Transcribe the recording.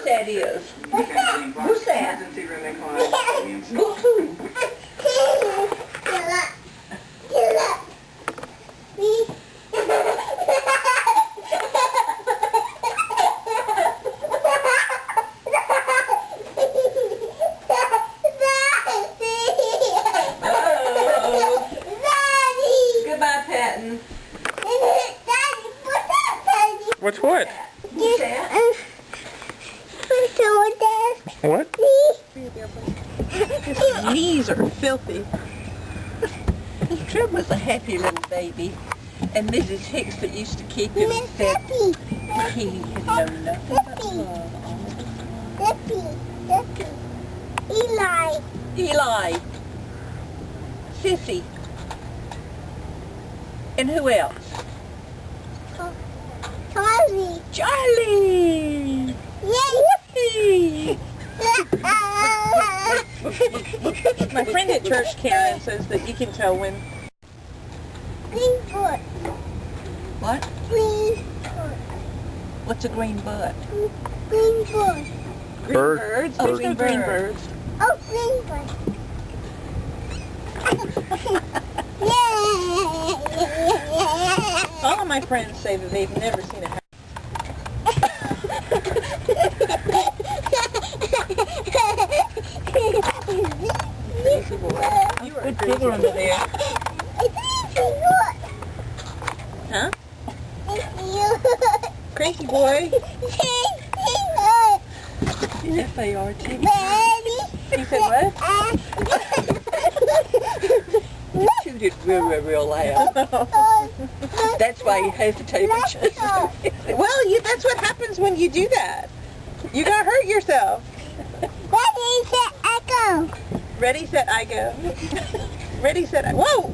that is? Who's that? Who's who? Goodbye, Patton. What's what? Who's that? What? His knees are filthy. Trip was a happy little baby, and Mrs. Hicks that used to keep him said he had known nothing but love. Eli. Sissy. And who else? Charlie! Whoopee! My friend at church, Karen, says that you can tell when... What? What's a green butt? Bird. Birds? Oh, There's no green bird. birds. All of my friends say that they've never seen a house. Crazy boy. You are a crazy under there. Huh? Crazy boy. F-A-R-T. You said what? He chewed it real loud. That's why he hesitated. Well, that's what happens when you do that. You're going to hurt yourself. Ready, set, I go. Ready, set, I... Whoa!